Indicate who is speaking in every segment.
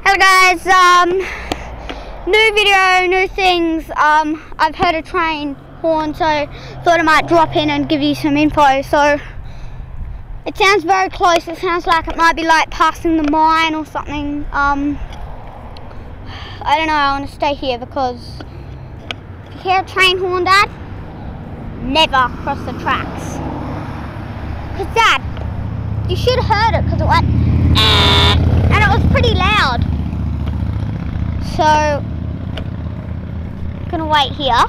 Speaker 1: Hello guys, new video, new things. I've heard a train horn, so thought I might drop in and give you some info. So it sounds very close. It sounds like it might be like passing the mine or something. I don't know, I want to stay here because if you hear a train horn, Dad, never cross the tracks. Because Dad, you should have heard it because it went and it was pretty loud. So I'm gonna wait here.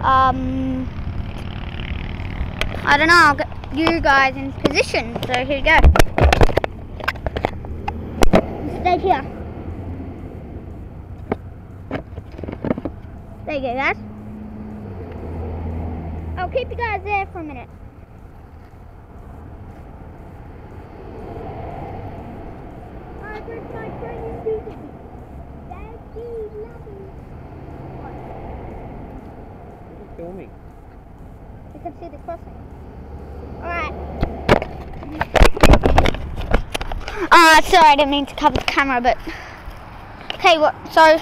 Speaker 1: I don't know, I'll get you guys in position. So here we go. Stay here. There you go, guys. I'll keep you guys there for a minute. Where's my friend Susie? Daddy, love you. What?
Speaker 2: What are you filming?
Speaker 1: You can see the crossing. Alright. Sorry, I didn't mean to cover the camera, but okay, so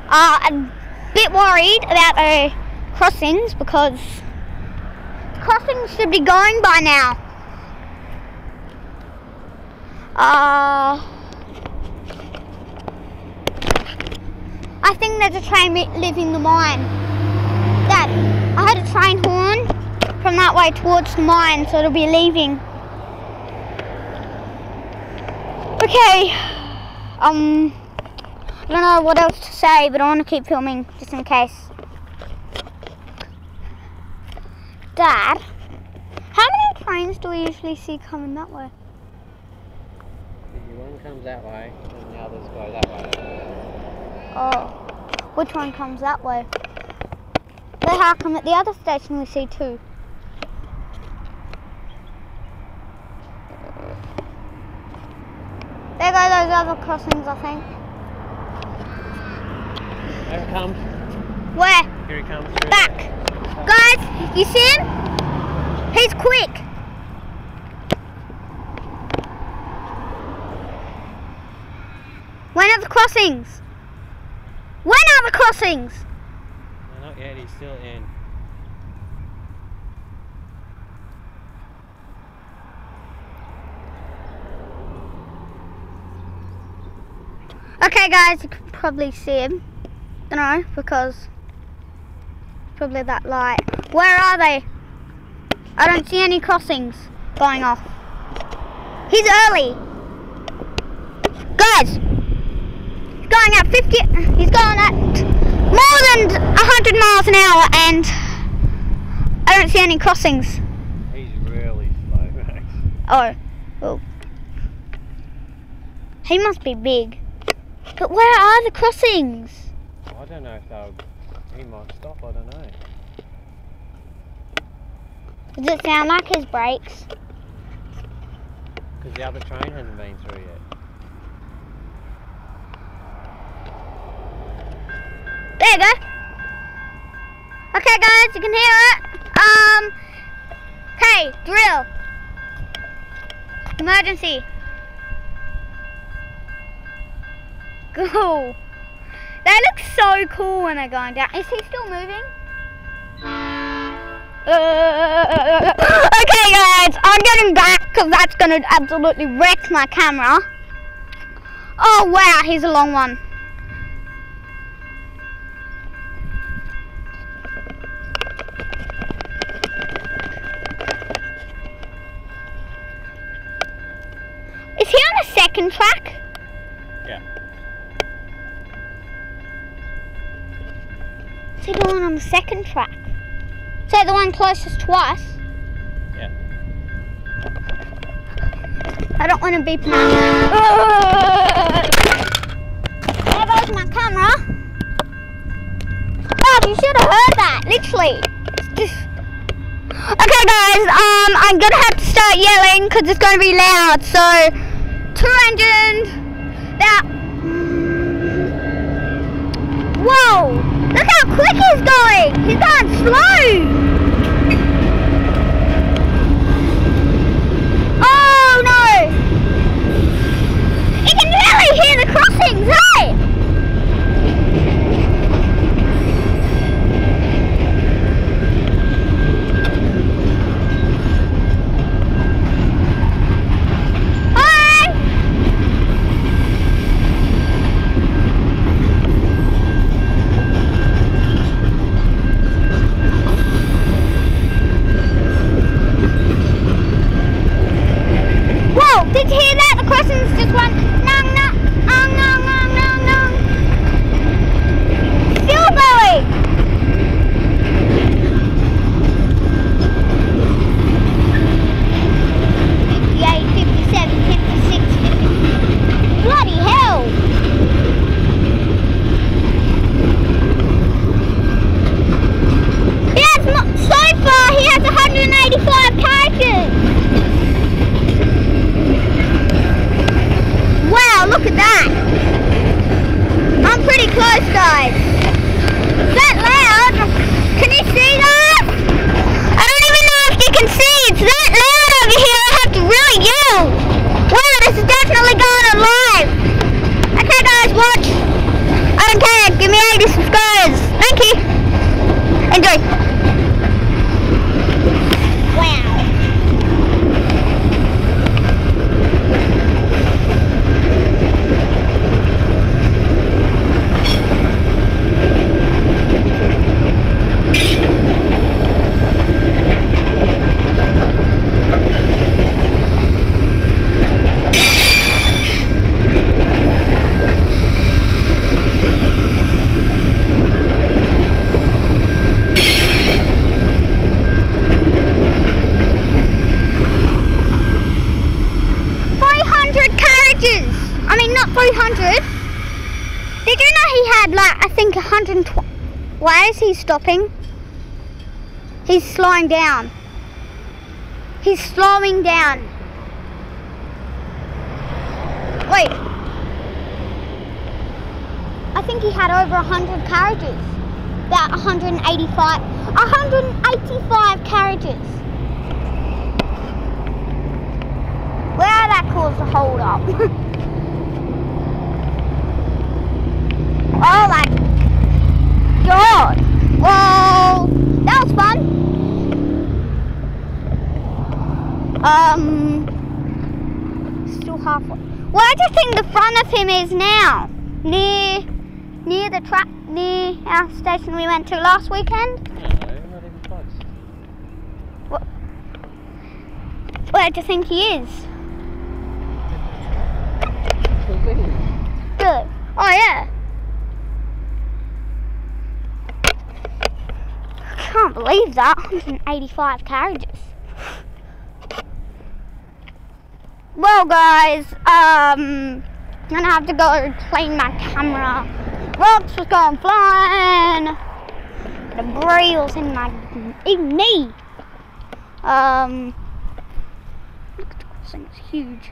Speaker 1: I'm a bit worried about the crossings because the crossings should be going by now. I think there's a train leaving the mine. Dad, I heard a train horn from that way towards the mine, so it'll be leaving. Okay. I don't know what else to say, but I want to keep filming just in case. Dad, how many trains do we usually see coming that way?
Speaker 2: One comes that way, and the others go that way.
Speaker 1: Oh, which one comes that way? But how come at the other station we see two? There go those other crossings, I think.
Speaker 2: There it comes.
Speaker 1: Where?
Speaker 2: Here he comes.
Speaker 1: Back. Guys, you see him? He's quick. When are the crossings? When are the crossings?
Speaker 2: No, not yet, he's still in.
Speaker 1: Okay guys, you can probably see him. Don't know, because probably that light. Where are they? I don't see any crossings going off. He's early. Guys! Going at 50, he's going at more than 100 miles an hour and I don't see any crossings.
Speaker 2: He's really slow, Max.
Speaker 1: Oh, well, he must be big. But where are the crossings?
Speaker 2: I don't know if he might stop, I don't know.
Speaker 1: Does it sound like his brakes?
Speaker 2: Because the other train hasn't been through yet.
Speaker 1: There you go. Okay guys, you can hear it. Okay, drill. Emergency. Go. They look so cool when they're going down. Is he still moving? Okay guys, I'm getting back because that's going to absolutely wreck my camera. Oh wow, here's a long one. Is he on the second track?
Speaker 2: Yeah.
Speaker 1: What's he doing on the second track? So the one closest to us?
Speaker 2: Yeah.
Speaker 1: I don't want to be there goes my camera. God, you should have heard that, literally. Okay guys, I'm gonna have to start yelling because it's gonna be loud. So, 2 engines. Now, whoa! Look how quick he's going. He's going slow. Oh no! hear that? The crossing's just one. Nung, nung, nung, nung, nung, nung, nung. Still going. 58, 57, 56, 50. Bloody hell. So far, he has 185 characters. Wow, look at that. I'm pretty close, guys. Is that loud? Can you see that? I don't even know if you can see. It's that loud over here. I have to really yell. Wow, this is definitely going on live. Okay, guys, watch. I don't care. Give me 80 subscribers. Thank you. Enjoy. Wow. 300. Did you know he had like, I think 120? Why is he stopping? He's slowing down. He's slowing down. Wait. I think he had over 100 carriages. About 185 carriages. Wow, that caused a hold up. Oh my god! Whoa! That was fun! Still halfway. Where do you think the front of him is now? Near the track, near our station we went to last weekend?
Speaker 2: No, not even close.
Speaker 1: What? Where do you think he is? Really? Oh yeah. I can't believe that. 185 carriages. Well guys, I'm gonna have to go clean my camera. Rocks was going flying. Debris was in my knee. Look at the crossing, it's huge.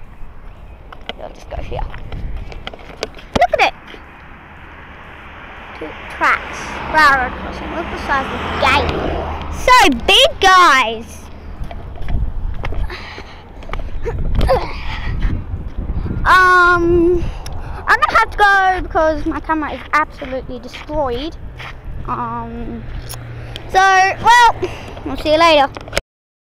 Speaker 1: I'll just go here. Look at it. 2 tracks. Railroad crossing. Look the size of the gate. So big, guys. I'm gonna have to go because my camera is absolutely destroyed. So, well, we'll see you later.